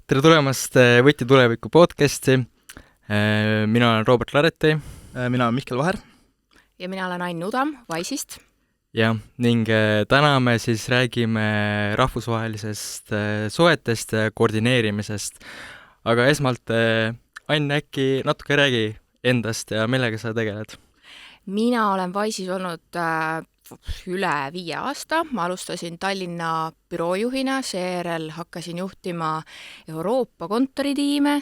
Tere tulemast Võti tuleviku podcasti. Mina olen Robert Lareti Mina olen Mihkel Vaher. Ja mina olen Ain Udam Vaisist. ning täna me siis räägime rahvusvahelisest suhetest ja koordineerimisest. Aga esmalt, Ain, äkki natuke räägi endast ja millega sa tegeled? Mina olen Vaisis olnud üle 5 aasta. Ma alustasin Tallinna büroojuhina, seejärel hakkasin juhtima Euroopa kontoritiime,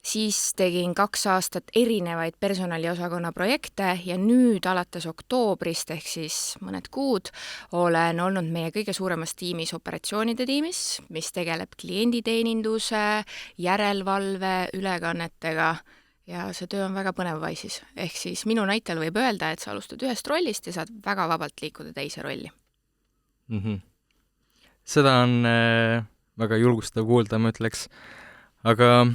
siis tegin 2 aastat erinevaid personaliosakonna projekte ja nüüd alates oktoobrist ehk siis mõned kuud olen olnud meie kõige suuremas tiimis, operatsioonide tiimis, mis tegeleb klienditeeninduse, järelevalve, ülekannetega ja see töö on väga põnev Vaisis. Ehk siis minu näitel võib öelda, et sa alustad ühest rollist ja saad väga vabalt liikuda teise rolli. Seda on väga julgustav kuulda, ma ütleks. Aga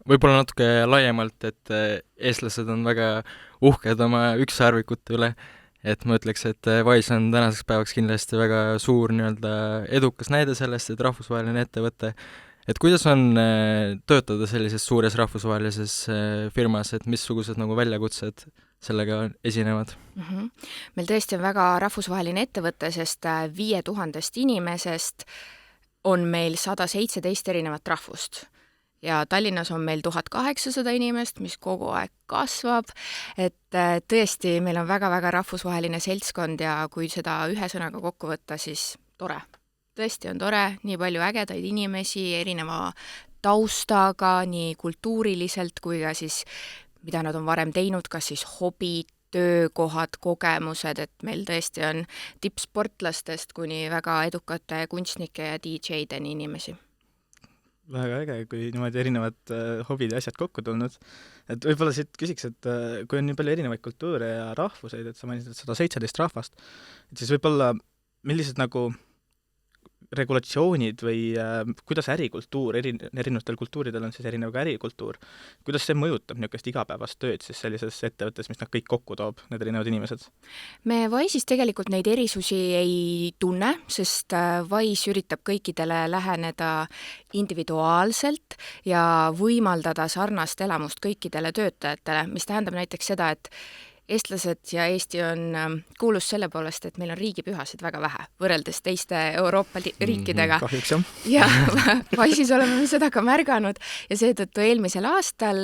võib-olla natuke laiemalt, et eestlased on väga uhked oma ükssarvikute üle, et ma ütleks, et Wise on tänaseks päevaks kindlasti väga suur edukas näide sellest, et rahvusvaheline ettevõte. Et kuidas on töötada sellises suures rahvusvahelises firmas, et missugused väljakutsed sellega esinevad? Meil tõesti on väga rahvusvaheline ettevõte, sest 5000 inimesest on meil 117 erinevat rahvust. Ja Tallinnas on meil 1800 inimest, mis kogu aeg kasvab, et tõesti meil on väga-väga rahvusvaheline seltskond ja kui seda ühe sõnaga kokku võtta, siis tore. Tõesti on tore, nii palju ägedaid inimesi, erineva taustaga, nii kultuuriliselt kui ka siis, mida nad on varem teinud, kas siis hobid, töökohad, kogemused, et meil tõesti on tippsportlastest kuni väga edukate kunstnike ja DJ-deni inimesi. Väga äge, kui niimoodi erinevad hobid ja asjad kokku tulnud. Et võib-olla siit küsiks, et kui on nii palju erinevaid kultuure ja rahvuseid, et sa mainisid 117 rahvast, et siis võib-olla millised regulatsioonid või kuidas ärikultuur, erinevatel kultuuridel on siis erinev ka ärikultuur, kuidas see mõjutab niisugust igapäevast tööd siis sellises ettevõttes, mis nad kõik kokku toob, need erinevad inimesed? Me Wise'is tegelikult neid erisusi ei tunne, sest Wise üritab kõikidele läheneda individuaalselt ja võimaldada sarnast elamust kõikidele töötajatele, mis tähendab näiteks seda, et eestlased ja Eesti on kuulus selle poolest, et meil on riigipühasid väga vähe, võrreldes teiste Euroopa riikidega. Kahjuks jah. Ja Wise'is oleme seda ka märganud ja seetõttu eelmisel aastal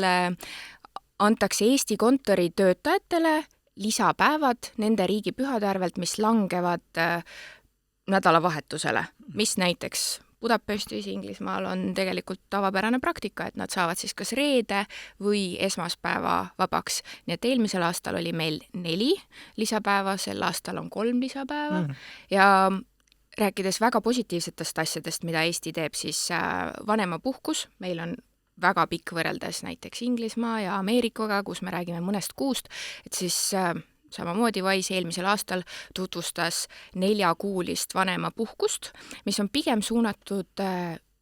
antakse Eesti kontori töötajatele lisapäevad nende riigipühade arvelt, mis langevad nädalavahetusele, mis näiteks Budapestis, Inglismaal on tegelikult tavapärane praktika, et nad saavad siis kas reede või esmaspäeva vabaks. Nii et eelmisel aastal oli meil 4 lisapäeva, sel aastal on 3 lisapäeva ja rääkides väga positiivsetest asjadest, mida Eesti teeb, siis vanemapuhkus, meil on väga pikk võrreldes näiteks Inglismaa ja Ameerikaga, kus me räägime mõnest kuust, et siis samamoodi Wise eelmisel aastal tutvustas 4-kuulist vanemapuhkust, mis on pigem suunatud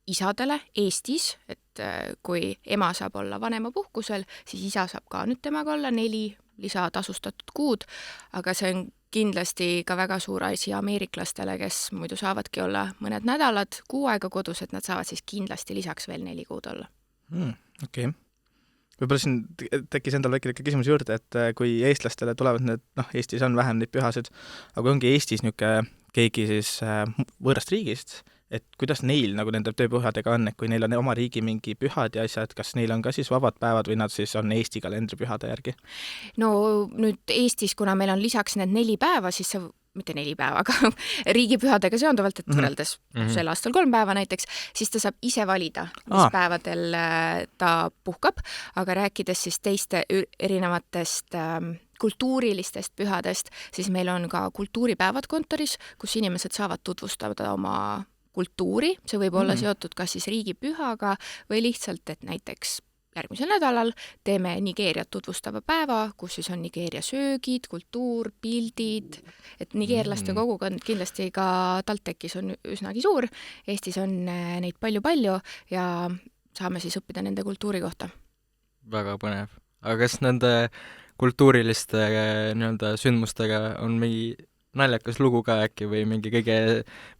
isadele Eestis, et kui ema saab olla vanemapuhkusel, siis isa saab ka nüüd temaga olla 4 lisatasustatud kuud, aga see on kindlasti ka väga suur asi ameeriklastele, kes muidu saavadki olla mõned nädalad, kuu aega kodus, et nad saavad siis kindlasti lisaks veel 4 kuud olla. Okei. Võib-olla siin tekkis endal väike küsimus juurde, et kui eestlastele tulevad need, Eestis on vähem neid pühasid, aga ongi Eestis niisugune keegi siis võõrast riigist, et kuidas neil nende tööpühadega on, et kui neil on oma riigi mingi pühad ja asjad, kas neil on ka siis vabad päevad või nad siis on Eesti kalendripühade järgi? No nüüd Eestis, kuna meil on lisaks need 4 päeva, siis see mitte 4 päeva, aga riigipühadega seonduvalt, et võrreldes sel aastal 3 päeva näiteks, siis ta saab ise valida, mis päevadel ta puhkab, aga rääkides siis teiste erinevatest kultuurilistest pühadest, siis meil on ka kultuuripäevad kontoris, kus inimesed saavad tutvustada oma kultuuri, see võib olla seotud kas siis riigipühaga või lihtsalt, et näiteks järgmisel nädalal teeme Nigeeriat tutvustava päeva, kus siis on Nigeeria söögid, kultuur, pildid, et nigeerlaste kogukond kindlasti ka TalTechis on üsnagi suur, Eestis on neid palju-palju ja saame siis õppida nende kultuuri kohta. Väga põnev. Aga kas nende kultuuriliste sündmustega on mingi naljakas lugu ka äkki või mingi kõige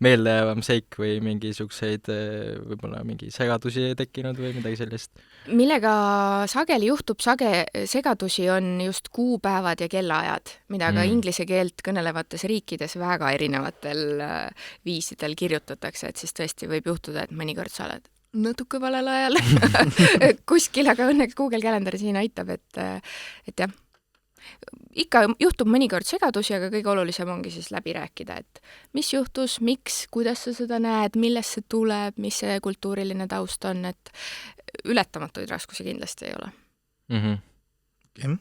meeldejäävam seik või mingisuguseid võib-olla mingi segadusi tekkinud või midagi sellist? Millega sageli juhtub segadusi, on just kuupäevad ja kellaajad, mida ka inglise keelt kõnelevates riikides väga erinevatel viisidel kirjutatakse, et siis tõesti võib juhtuda, et mõnikord sa oled natuke valel ajal kuskil, aga õnneks Google Calendar siin aitab, et jah, ikka juhtub mõnikord segadusi, aga kõige olulisem ongi siis läbi rääkida, et mis juhtus, miks, kuidas sa seda näed, millest see tuleb, mis see kultuuriline taust on, et ületamatuid raskusi kindlasti ei ole. Okay.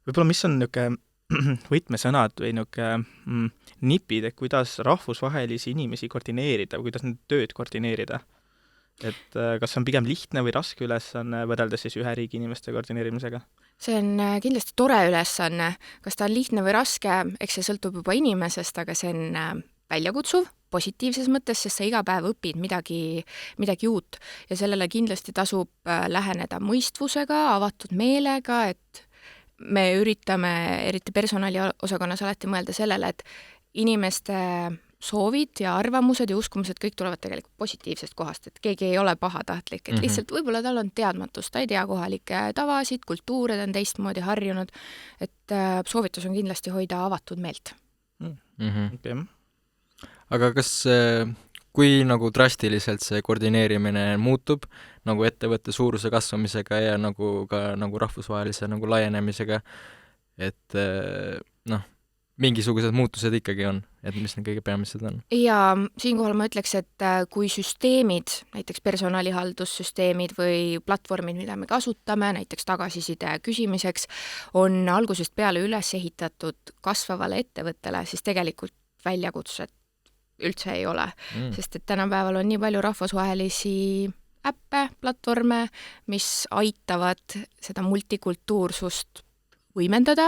Võib-olla mis on niisugune võtmesõnad või niisugune nipid, et kuidas rahvusvahelisi inimesi koordineerida või kuidas nende tööd koordineerida? Et kas see on pigem lihtne või raske ülesanne võrreldes siis ühe riigi inimeste koordineerimisega? See on kindlasti tore ülesanne. Kas ta on lihtne või raske, eks see sõltub juba inimesest, aga see on väljakutsuv positiivses mõttes, sest sa iga päev õpid midagi uut ja sellele kindlasti tasub läheneda mõistvusega, avatud meelega, et me üritame eriti personaliosakonnas alati mõelda sellele, et inimeste soovid ja arvamused ja uskumused kõik tulevad tegelikult positiivsest kohast, et keegi ei ole pahatahtlik, et lihtsalt võib-olla tal on teadmatus, ta ei tea kohalikke tavasid, kultuure, ta on teistmoodi harjunud, et soovitus on kindlasti hoida avatud meelt. Okay. Aga kas, kui nagu drastiliselt see koordineerimine muutub, nagu ettevõtte suuruse kasvamisega ja nagu ka nagu rahvusvahelise nagu laienemisega, et mingisugused muutused ikkagi on, et mis need kõige peamised on? Ja siinkohal ma ütleks, et kui süsteemid, näiteks personalihaldussüsteemid või platvormid, mida me kasutame, näiteks tagasiside küsimiseks, on algusest peale üles ehitatud kasvavale ettevõttele, siis tegelikult väljakutset üldse ei ole. Sest et tänapäeval on nii palju rahvusvahelisi äppe, platvorme, mis aitavad seda multikultuursust võimendada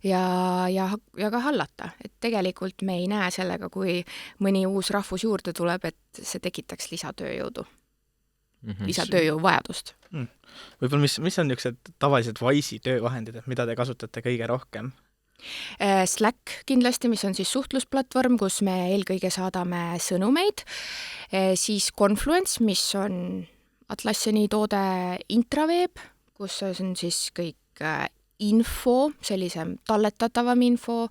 ja ka hallata. Et tegelikult me ei näe sellega, kui mõni uus rahvus juurde tuleb, et see tekitaks lisatööjõudu, lisatööjõu vajadust. Võib-olla mis on niisugused tavalised Wise'i töövahendid, et mida te kasutate kõige rohkem? Slack kindlasti, mis on siis suhtlusplatvorm, kus me eelkõige saadame sõnumeid, siis Confluence, mis on Atlassiani toode Intraveeb, kus on siis kõik info, sellisem talletatavam info,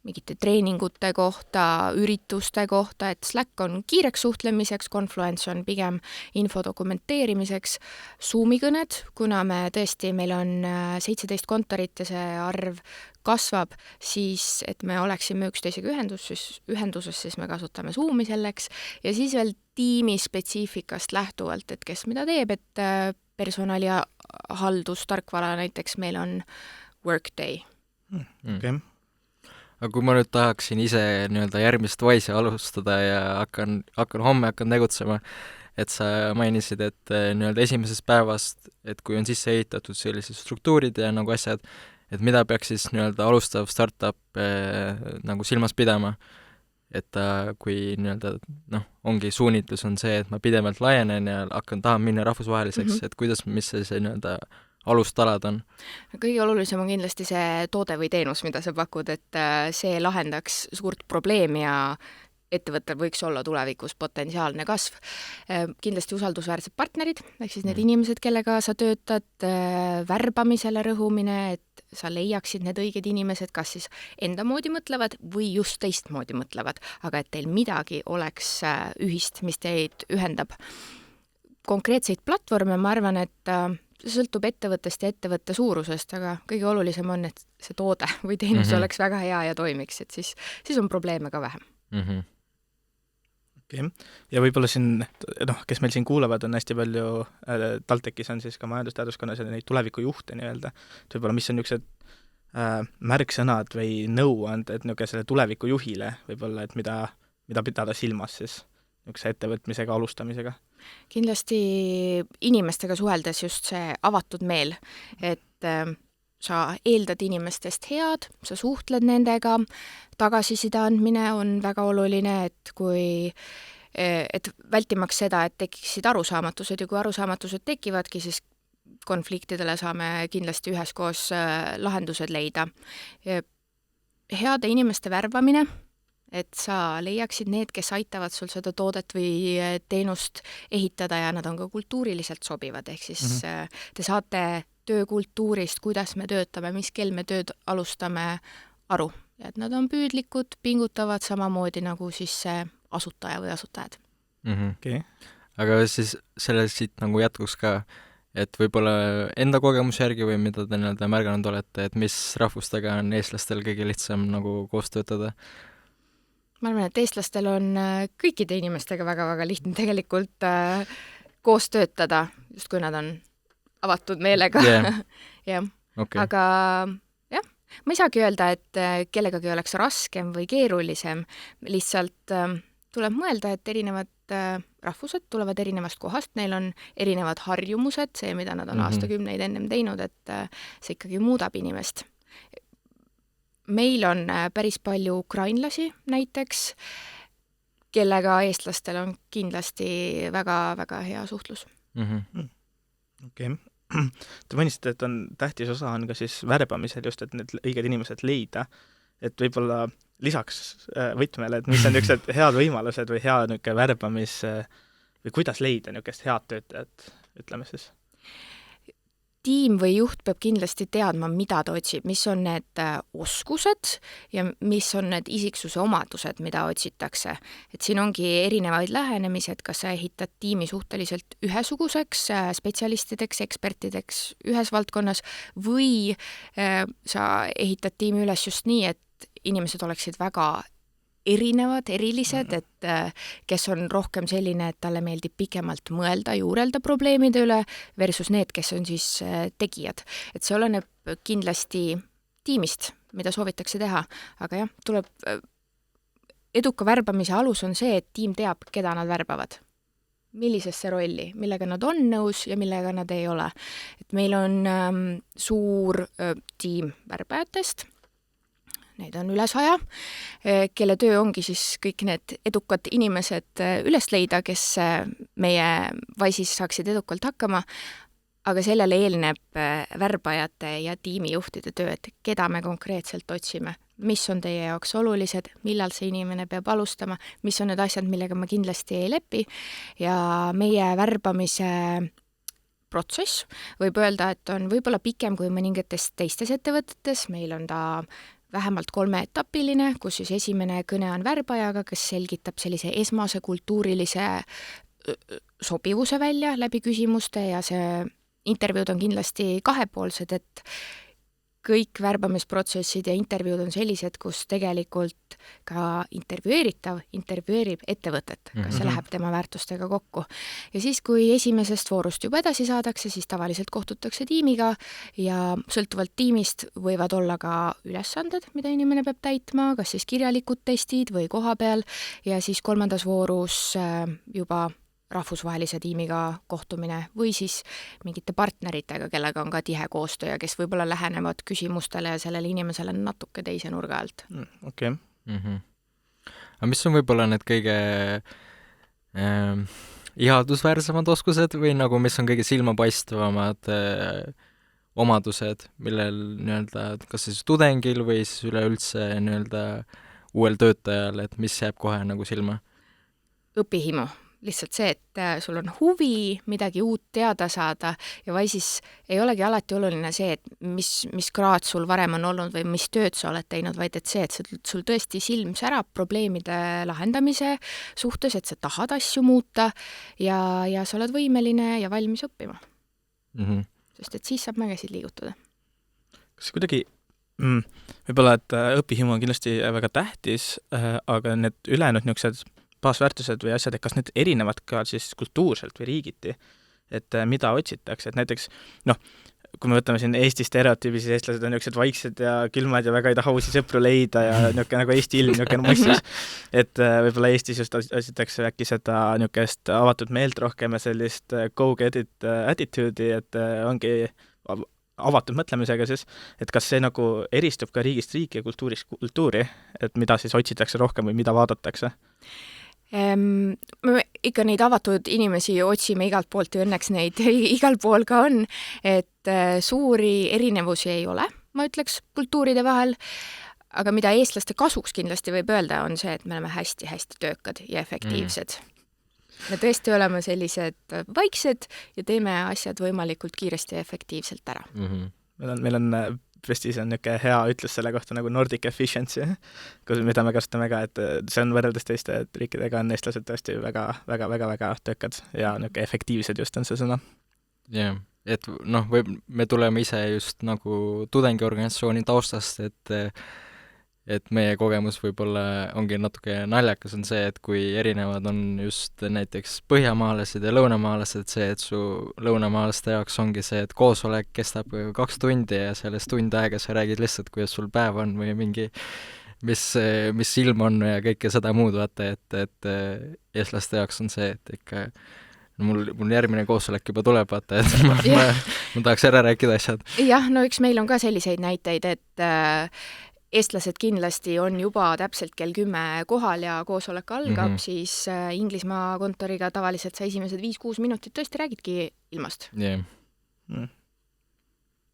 mingite treeningute kohta, ürituste kohta, et Slack on kiireks suhtlemiseks, Confluence on pigem info dokumenteerimiseks, Zoomi kõned, kuna meil on 17 kontorit ja see arv kasvab, siis et me oleksime üksteisega ühenduses, siis me kasutame Zoomi selleks ja siis veel tiimi spetsiifikast lähtuvalt, et kes mida teeb, et personali haldustarkvara näiteks meil on Workday. Okay. Aga kui ma nüüd tahaksin ise nii-öelda järgmist Wise'i alustada ja hakkan tegutsema, et sa mainisid, et nii-öelda esimesest päevast, et kui on sisse ehitatud sellised struktuurid ja nagu asjad, et mida peaks siis nii-öelda alustav startup nagu silmas pidama, et kui nii-öelda ongi suunitlus on see, et ma pidevalt laienen ja tahan minna rahvusvaheliseks, et mis see nii-öelda alustalad on? Kõige olulisem on kindlasti see toode või teenus, mida sa pakud, et see lahendaks suurt probleemi ja ettevõttel võiks olla tulevikus potentsiaalne kasv. Kindlasti usaldusväärsed partnerid, ehk siis need inimesed, kellega sa töötad, värbamisele rõhumine, et sa leiaksid need õiged inimesed, kas siis enda moodi mõtlevad või just teistmoodi mõtlevad, aga et teil midagi oleks ühist, mis teid ühendab. Konkreetseid platvorme, ma arvan, et see sõltub ettevõttest ja ettevõtte suurusest, aga kõige olulisem on, et see toode või teenus oleks väga hea ja toimiks, et siis on probleeme ka vähem. Okay. Ja võib-olla siin, kes meil siin kuulavad, on hästi palju, TalTechis on siis ka majandusteaduskonnas neid tulevikujuhte nii-öelda, et võib-olla mis on niisugused märksõnad või nõuanded selle tulevikujuhile võib-olla, et mida pidada silmas siis niisuguse ettevõtmisega alustamisega? Kindlasti inimestega suheldes just see avatud meel, et sa eeldad inimestest head, sa suhtled nendega, tagasiside andmine on väga oluline, et vältimaks seda, et tekiksid arusaamatused ja kui arusaamatused tekivadki, siis konfliktidele saame kindlasti üheskoos lahendused leida. Heade inimeste värbamine, et sa leiaksid need, kes aitavad sul seda toodet või teenust ehitada ja nad on ka kultuuriliselt sobivad, ehk siis te saate töökultuurist, kuidas me töötame, mis kell me tööd alustame, aru. Ja et nad on püüdlikud, pingutavad samamoodi nagu siis see asutaja või asutajad. Okay. Aga siis selle siit nagu jätkuks ka, et võib-olla enda kogemuse järgi või mida te nii-öelda märganud olete, et mis rahvustega on eestlastel kõige lihtsam nagu koos töötada? Ma arvan, et eestlastel on kõikide inimestega väga-väga lihtne tegelikult koos töötada, just kui nad on avatud meelega. jah. Okay. Aga jah, ma ei saagi öelda, et kellegagi oleks raskem või keerulisem, lihtsalt tuleb mõelda, et erinevad rahvused tulevad erinevast kohast, neil on erinevad harjumused, see, mida nad on aastakümneid ennem teinud, et see ikkagi muudab inimest. Meil on päris palju ukrainlasi näiteks, kellega eestlastel on kindlasti väga-väga hea suhtlus. Okay. Te mainisite, et on tähtis osa on ka siis värbamisel just, et need õiged inimesed leida, et võib-olla lisaks võtmele, et mis on niisugused head võimalused või hea niisugune värbamis või kuidas leida niisugust head töötajat, ütleme siis? Tiim või juht peab kindlasti teadma, mida ta otsib, mis on need oskused ja mis on need isiksuse omadused, mida otsitakse. Et siin ongi erinevaid lähenemised, kas sa ehitad tiimi suhteliselt ühesuguseks spetsialistideks, ekspertideks ühes valdkonnas või sa ehitad tiimi üles just nii, et inimesed oleksid väga erinevad, erilised, et kes on rohkem selline, et talle meeldib pikemalt mõelda, juurelda probleemide üle versus need, kes on siis tegijad. Et see oleneb kindlasti tiimist, mida soovitakse teha, aga jah, tuleb eduka värbamise alus on see, et tiim teab, keda nad värbavad. Millisesse rolli, millega nad on nõus ja millega nad ei ole. Et meil on suur tiim värbajatest, neid on üle 100, kelle töö ongi siis kõik need edukad inimesed üles leida, kes meie Wise'is saaksid edukalt hakkama, aga sellele eelneb värbajate ja tiimijuhtide töö, et keda me konkreetselt otsime, mis on teie jaoks olulised, millal see inimene peab alustama, mis on need asjad, millega ma kindlasti ei lepi ja meie värbamise protsess võib öelda, et on võib-olla pikem kui mõningates teistes ettevõtetes, meil on ta vähemalt 3-etapiline, kus siis esimene kõne on värbajaga, kes selgitab sellise esmase kultuurilise sobivuse välja läbi küsimuste ja see intervjuud on kindlasti kahepoolsed, et kõik värbamisprotsessid ja intervjuud on sellised, kus tegelikult ka intervjueeritav intervjueerib ettevõtet, kas see läheb tema väärtustega kokku. Ja siis, kui esimesest voorust juba edasi saadakse, siis tavaliselt kohtutakse tiimiga ja sõltuvalt tiimist võivad olla ka ülesanded, mida inimene peab täitma, kas siis kirjalikud testid või kohapeal ja siis 3. voorus juba rahvusvahelise tiimiga kohtumine või siis mingite partneritega, kellega on ka tihe koostöö ja kes võib-olla lähenevad küsimustele ja sellele inimesele natuke teise nurga alt. Okay. Aga mis on võib-olla need kõige ihaldusväärsemad oskused või nagu mis on kõige silmapaistvamad omadused, millel nii-öelda kas siis tudengil või siis üleüldse nii-öelda uuel töötajal, et mis jääb kohe nagu silma? Õpihimu. Lihtsalt see, et sul on huvi midagi uut teada saada ja või siis ei olegi alati oluline see, et mis kraad sul varem on olnud või mis tööd sa oled teinud, vaid et see, et sul tõesti silm särab probleemide lahendamise suhtes, et sa tahad asju muuta ja sa oled võimeline ja valmis õppima. Sest et siis saab mägesid liigutada. Kas kuidagi võib-olla, et õpihimu on kindlasti väga tähtis, aga need ülejäänud niisugused baasväärtused või asjad, et kas need erinevad ka siis kultuurselt või riigiti, et mida otsitakse, et näiteks kui me võtame siin Eesti stereotüübi, siis eestlased on niisugused vaiksed ja külmad ja väga ei taha uusi sõpru leida ja niisugune nagu Eesti ilm, niisugune massis, et võib-olla Eestis just otsitakse äkki seda niisugust avatud meelt rohkem ja sellist go-get-it attitude'i, et ongi avatud mõtlemisega siis, et kas see nagu eristub ka riigist riiki ja kultuurist kultuuri, et mida siis otsitakse rohkem või mida vaadatakse? Me ikka neid avatud inimesi otsime igalt poolt ja õnneks neid igal pool ka on, et suuri erinevusi ei ole, ma ütleks, kultuuride vahel, aga mida eestlaste kasuks kindlasti võib öelda, on see, et me oleme hästi-hästi töökad ja efektiivsed. Me tõesti oleme sellised vaiksed ja teeme asjad võimalikult kiiresti ja efektiivselt ära. Meil on Prestis on niisugune hea ütlus selle kohta nagu Nordic efficiency, mida me kasutame ka, et see on võrreldes teiste riikidega on eestlased tõesti väga töökad ja niisugune efektiivsed just on see sõna. Jah, et me tuleme ise just nagu tudengiorganisatsiooni taustast, et meie kogemus võib-olla ongi natuke naljakas on see, et kui erinevad on just näiteks põhjamaalased ja lõunamaalased, see, et su lõunamaalaste jaoks ongi see, et koosolek kestab 2 tundi ja sellest tund aega sa räägid lihtsalt, kuidas sul päev on või mingi mis ilm on ja kõike seda muud, vaata, et eestlaste jaoks on see, et ikka mul järgmine koosolek juba tuleb, vaata, et ma tahaks ära rääkida asjad. Jah, no eks meil on ka selliseid näiteid, et eestlased kindlasti on juba täpselt kell 10 kohal ja koosolek algab, siis Inglismaa kontoriga tavaliselt sa esimesed 5-6 minutit tõesti räägidki ilmast. Yeah.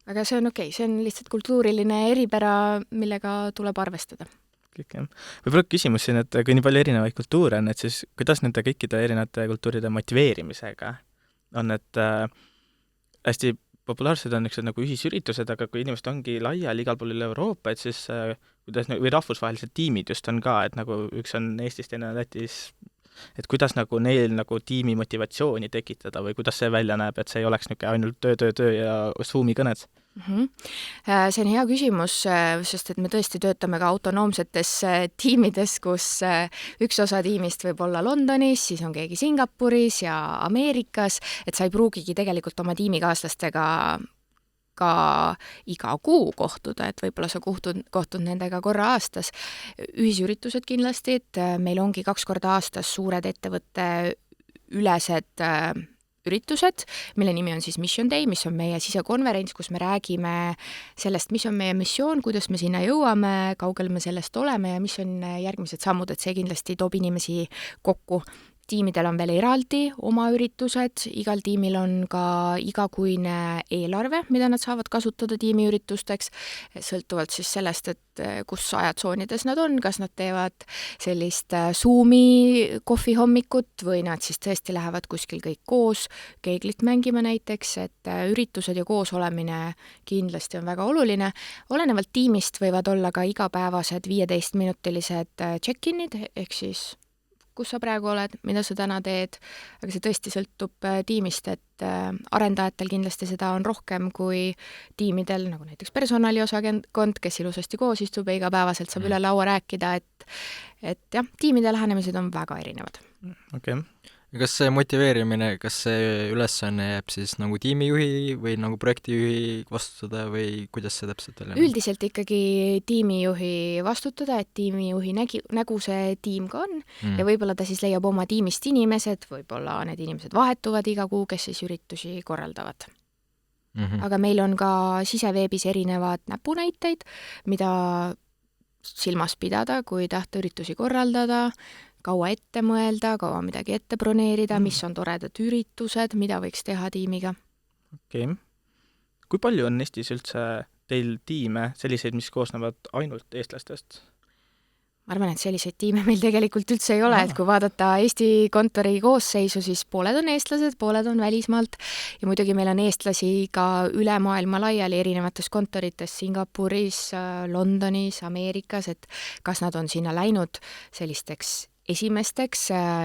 Aga see on okei, see on lihtsalt kultuuriline eripära, millega tuleb arvestada. Võib-olla küsimus siin, et kui nii palju erinevaid kultuure on, et siis kuidas nende kõikide erinevate kultuuride motiveerimisega on, et hästi populaarsed on niisugused nagu ühisüritused, aga kui inimesed ongi laiali igal pool üle Euroopa, et siis kuidas, või rahvusvahelised tiimid just on ka, et nagu üks on Eestis, teine on Lätis, et kuidas nagu neil nagu tiimi motivatsiooni tekitada või kuidas see välja näeb, et see ei oleks niisugune ainult töö ja Zoomi kõned? See on hea küsimus, sest et me tõesti töötame ka autonoomsetes tiimides, kus üks osa tiimist võib olla Londonis, siis on keegi Singapuris ja Ameerikas, et sa ei pruugigi tegelikult oma tiimikaaslastega ka iga kuu kohtuda, et võib-olla sa kohtud nendega korra aastas. Ühisüritused kindlasti, et meil ongi 2 korda aastas suured ettevõtte ülesed üritused, mille nimi on siis Mission Day, mis on meie sisekonverents, kus me räägime sellest, mis on meie missioon, kuidas me sinna jõuame, kaugel me sellest oleme ja mis on järgmised sammud, et see kindlasti toob inimesi kokku. Tiimidel on veel eraldi oma üritused, igal tiimil on ka igakuine eelarve, mida nad saavad kasutada tiimiüritusteks, sõltuvalt siis sellest, et kus ajatsoonides nad on, kas nad teevad sellist Zoomi kohvihommikut või nad siis tõesti lähevad kuskil kõik koos keeglit mängima näiteks, et üritused ja koos olemine kindlasti on väga oluline. Olenevalt tiimist võivad olla ka igapäevased 15-minutilised check-inid, ehk siis kus sa praegu oled, mida sa täna teed, aga see tõesti sõltub tiimist, et arendajatel kindlasti seda on rohkem kui tiimidel, nagu näiteks personaliosakond, kes ilusasti koos istub ja igapäevaselt saab üle laua rääkida, et jah, tiimide lähenemised on väga erinevad. Okay. Kas see motiveerimine, kas see ülesanne jääb siis nagu tiimijuhi või nagu projektijuhi vastutada või kuidas see täpselt on? Üldiselt ikkagi tiimijuhi vastutada, et tiimijuhi nägu see tiim ka on ja võib-olla ta siis leiab oma tiimist inimesed, võib-olla need inimesed vahetuvad iga kuu, kes siis üritusi korraldavad. Aga meil on ka siseveebis erinevad näpunäiteid, mida silmas pidada, kui tahta üritusi korraldada, kaua ette mõelda, kaua midagi ette broneerida, mis on toredad üritused, mida võiks teha tiimiga. Okei. Kui palju on Eestis üldse teil tiime selliseid, mis koosnevad ainult eestlastest? Ma arvan, et selliseid tiime meil tegelikult üldse ei ole, et kui vaadata Eesti kontori koosseisu, siis pooled on eestlased, pooled on välismaalt ja muidugi meil on eestlasi ka üle maailma laiali erinevates kontorites Singapuris, Londonis, Ameerikas, et kas nad on sinna läinud sellisteks esimesteks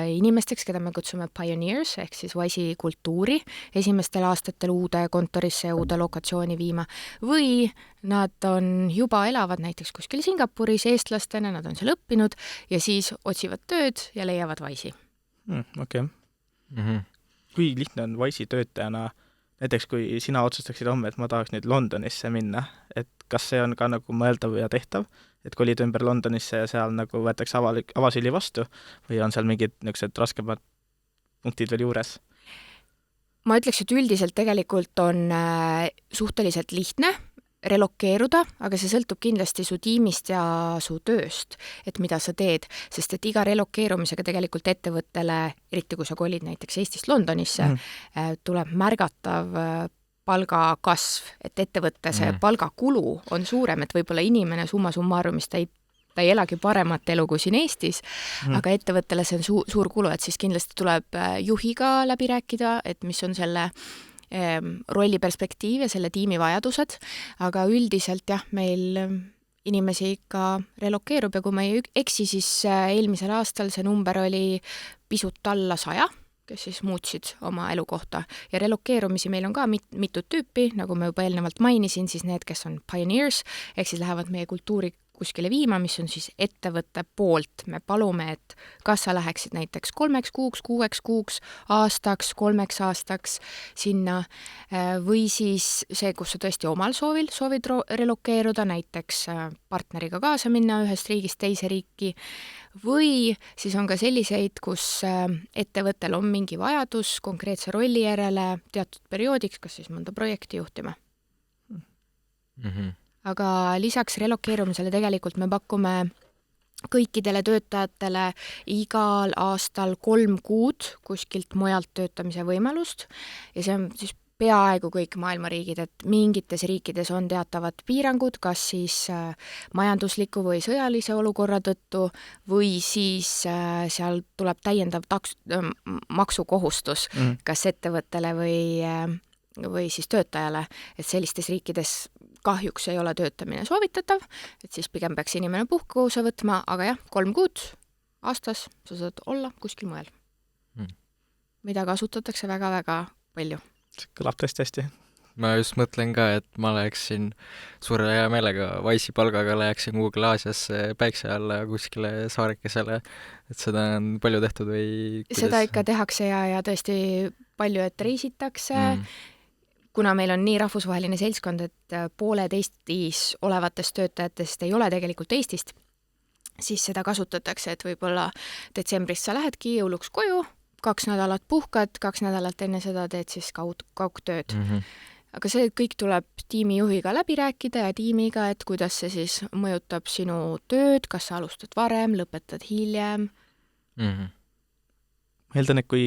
inimesteks, keda me kutsume pioneers, ehk siis Wise'i kultuuri esimestel aastatel uude kontorisse ja uude lokatsiooni viima, või nad on juba elavad näiteks kuskil Singapuris eestlastena, nad on seal õppinud ja siis otsivad tööd ja leiavad Wise'i. Okei. Kui lihtne on Wise'i töötajana, näiteks kui sina otsustaksid homme, et ma tahaks nüüd Londonisse minna, et kas see on ka nagu mõeldav ja tehtav, et kolid ümber Londonisse ja seal nagu võetakse avasüli vastu või on seal mingid niisugused raskemad punktid veel juures? Ma ütleks, et üldiselt tegelikult on suhteliselt lihtne relokeeruda, aga see sõltub kindlasti su tiimist ja su tööst, et mida sa teed, sest et iga relokeerumisega tegelikult ettevõttele, eriti kui sa kolid näiteks Eestist Londonisse, tuleb märgatav palgakasv, et ettevõtte see palgakulu on suurem, et võib-olla inimene summa summarumis ta ei elagi paremat elu kui siin Eestis, aga ettevõttele see on suur kulu, et siis kindlasti tuleb juhiga läbi rääkida, et mis on selle rolli perspektiiv ja selle tiimi vajadused, aga üldiselt jah, meil inimesi ikka relokeerub ja kui ma ei eksi, siis eelmisel aastal see number oli pisut alla 100, kes siis muutsid oma elukohta. Ja relokeerumisi meil on ka mitut tüüpi, nagu ma juba eelnevalt mainisin, siis need, kes on pioneers, ehk siis lähevad meie kultuuri kuskile viima, mis on siis ettevõtte poolt. Me palume, et kas sa läheksid näiteks 3 kuuks, 6 kuuks, aastaks, 3 aastaks sinna või siis see, kus sa tõesti omal soovid relokeeruda, näiteks partneriga kaasa minna ühest riigist teise riiki või siis on ka selliseid, kus ettevõttel on mingi vajadus konkreetse rolli järele teatud perioodiks, kas siis mõnda projekti juhtima. Aga lisaks relokeerumisele tegelikult me pakume kõikidele töötajatele igal aastal 3 kuud kuskilt mujalt töötamise võimalust ja see on siis peaaegu kõik maailma riigid, et mingites riikides on teatavad piirangud, kas siis majandusliku või sõjalise olukorra tõttu või siis seal tuleb täiendav maksukohustus kas ettevõttele või siis töötajale, et sellistes riikides kahjuks ei ole töötamine soovitatav, et siis pigem peaks inimene puhkuse võtma, aga jah, 3 kuud aastas sa saad olla kuskil mujal, mida kasutatakse väga-väga palju. See kõlab tõesti hästi. Ma just mõtlen ka, et ma läheksin suure hea meelega Wise'i palgaga, läheksin Google Aasiasse päikse alla kuskile saarekesele, et seda on palju tehtud või kuidas? Seda ikka tehakse ja tõesti palju, et reisitakse, kuna meil on nii rahvusvaheline seltskond, et pooled Eestis olevatest töötajatest ei ole tegelikult Eestist, siis seda kasutatakse, et võib-olla detsembris sa lähedki jõuluks koju, 2 nädalat puhkad, 2 nädalat enne seda teed siis kaugtööd. Aga see kõik tuleb tiimijuhiga läbi rääkida ja tiimiga, et kuidas see siis mõjutab sinu tööd, kas sa alustad varem, lõpetad hiljem. Ma eeldan, et kui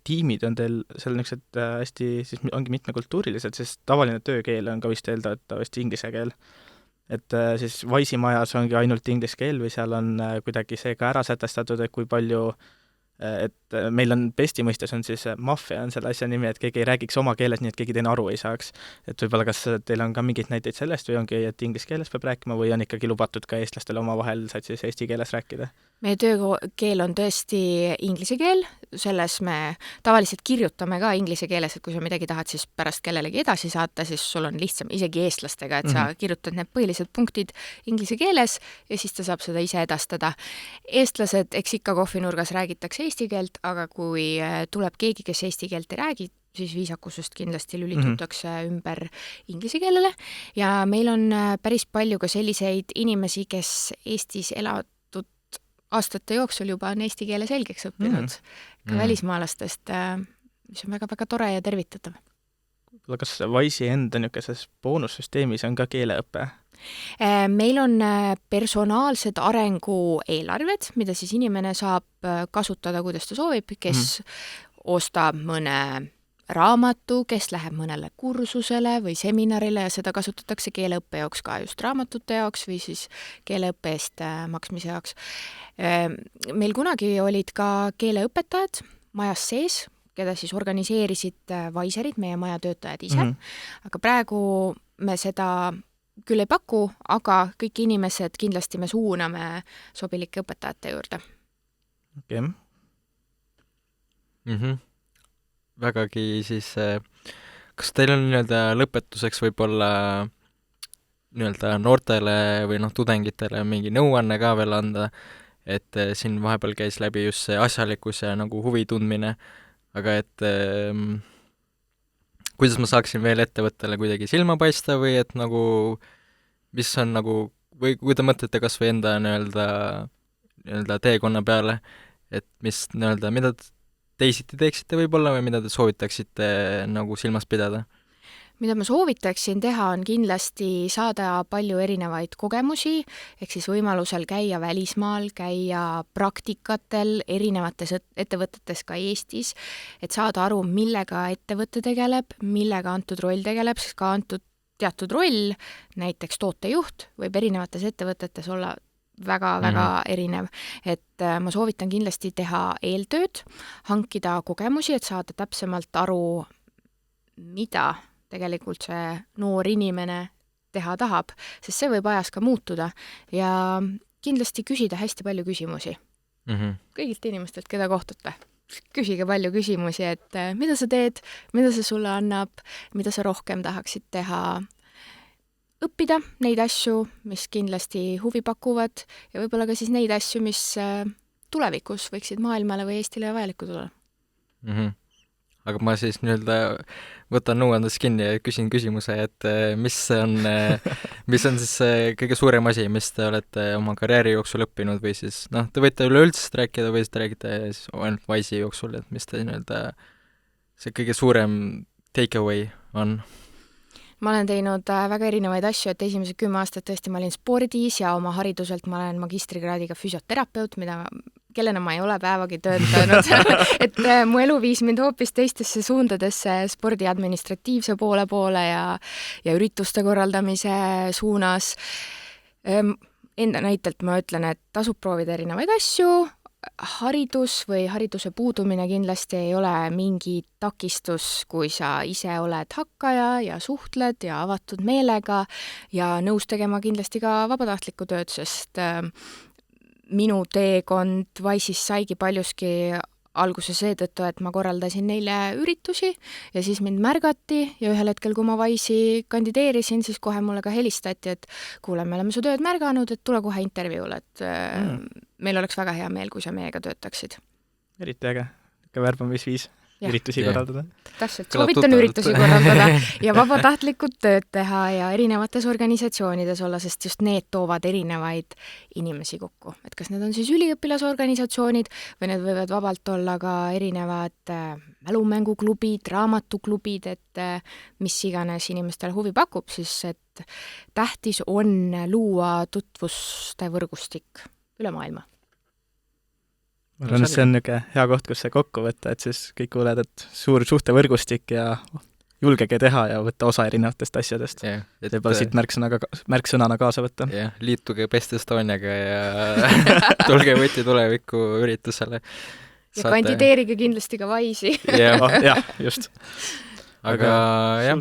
tiimid on teil seal niisugused hästi, siis ongi mitmekultuurilised, sest tavaline töökeel on ka vist eeldatavasti inglise keel. Et siis Wise'i majas ongi ainult inglise keel või seal on kuidagi see ka ära sätestatud, et kui palju, et meil on Besti mõistes on siis maffia on selle asja nimi, et keegi ei räägiks oma keeles, nii et keegi teine aru ei saaks. Et võib-olla kas teil on ka mingeid näiteid sellest või ongi, et inglise keeles peab rääkima või on ikkagi lubatud ka eestlastele oma vahel, saad siis eesti keeles rääkida? Meie töökeel on tõesti inglise keel, selles me tavaliselt kirjutame ka inglise keeles, et kui sa midagi tahad siis pärast kellelegi edasi saata, siis sul on lihtsam isegi eestlastega, et sa kirjutad need põhilised punktid inglise keeles ja siis ta saab seda ise edastada. Eestlased, eks ikka kohvinurgas räägitakse eesti keelt, aga kui tuleb keegi, kes eesti keelt ei räägi, siis viisakusest kindlasti lülitutakse ümber inglise keelele ja meil on päris palju ka selliseid inimesi, kes Eestis elatud aastate jooksul juba on eesti keele selgeks õppinud ka välismaalastest, mis on väga-väga tore ja tervitatav. Kas Wise'i enda niisuguses boonussüsteemis on ka keeleõpe? Meil on personaalsed arengueelarved, mida siis inimene saab kasutada, kuidas ta soovib, kes ostab mõne raamatu, kes läheb mõnele kursusele või seminarile ja seda kasutatakse keeleõppe jaoks ka just raamatute jaoks või siis keeleõppe eest maksmise jaoks. Meil kunagi olid ka keeleõpetajad majas sees, keda siis organiseerisid Wise'id, meie maja töötajad ise, aga praegu me seda küll ei paku, aga kõik inimesed kindlasti me suuname sobilike õpetajate juurde. Okei. Vägagi siis, kas teil on lõpetuseks võib-olla noortele või tudengitele mingi nõuanne ka veel anda, et siin vahepeal käis läbi just see asjalikkus ja nagu huvi tundmine, aga et kuidas ma saaksin veel ettevõttele kuidagi silma paista või et nagu, mis on nagu, või kui te mõtlete kas või enda teekonna peale, et mis mida teisiti teeksite võib-olla või mida te soovitaksite nagu silmas pidada? mida ma soovitaksin teha, on kindlasti saada palju erinevaid kogemusi, ehk siis võimalusel käia välismaal, käia praktikatel erinevates ettevõtetes ka Eestis, et saada aru, millega ettevõte tegeleb, millega antud roll tegeleb, sest ka antud teatud roll, näiteks tootejuht, võib erinevates ettevõtetes olla väga-väga erinev. Et ma soovitan kindlasti teha eeltööd, hankida kogemusi, et saada täpsemalt aru, mida tegelikult see noor inimene teha tahab, sest see võib ajas ka muutuda ja kindlasti küsida hästi palju küsimusi. Kõigilt inimestelt, keda kohtate. Küsige palju küsimusi, et mida sa teed, mida see sulle annab, mida sa rohkem tahaksid teha, õppida neid asju, mis kindlasti huvi pakuvad ja võib-olla ka siis neid asju, mis tulevikus võiksid maailmale või Eestile vajalikud olla. Aga ma siis võtan nõuandes kinni ja küsin küsimuse, et mis on siis kõige suurem asi, mis te olete oma karjääri jooksul õppinud või siis, te võite üleüldse rääkida või siis te räägite siis ainult Wise'i jooksul, et mis te see kõige suurem takeaway on? Ma olen teinud väga erinevaid asju, et esimesed 10 aastat tõesti ma olin spordis ja oma hariduselt ma olen magistrikraadiga füsioterapeut, kellena ma ei ole päevagi töötanud et mu elu viis mind hoopis teistesse suundadesse spordi administratiivse poole ja ürituste korraldamise suunas. Enda näitelt ma ütlen, et tasub proovida erinevaid asju, haridus või hariduse puudumine kindlasti ei ole mingi takistus, kui sa ise oled hakkaja ja suhtled ja avatud meelega ja nõus tegema kindlasti ka vabatahtlikku tööd, sest minu teekond Wise'is saigi paljuski alguse seetõttu, et ma korraldasin neile üritusi ja siis mind märgati ja ühel hetkel, kui ma Wise'i kandideerisin, siis kohe mulle ka helistati, et kuule, me oleme su tööd märganud, et tule kohe intervjuule, et meil oleks väga hea meel, kui sa meiega töötaksid. Eriti äge, värbamisviis üritusi korraldada. Täpselt, soovitan üritusi korraldada ja vabatahtlikud tööd teha ja erinevates organisatsioonides olla, sest just need toovad erinevaid inimesi kokku. Et kas need on siis üliõpilasorganisatsioonid või need võivad vabalt olla ka erinevad mälumänguklubid, raamatuklubid, et mis iganes inimestel huvi pakub, siis et tähtis on luua tutvuste võrgustik üle maailma. Ma arvan, et see on niisugune hea koht, kus see kokku võtta, et siis kõik kuuled, et suur suhtevõrgustik ja julgege teha ja võtta osa erinevatest asjadest. Võib-olla siit märksõnana kaasa võtta. Liituge Best Estoniaga ja tulge Võti tuleviku üritusele. Ja kandideerige kindlasti ka Wise'i. Jah, just. Aga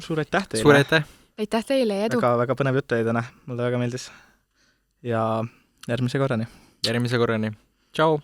suur aitäh teile. Suur aitäh. Aitäh teile ja edu. Väga põnev jutt oli täna, mulle väga meeldis. Ja järgmise korrani. Tšau!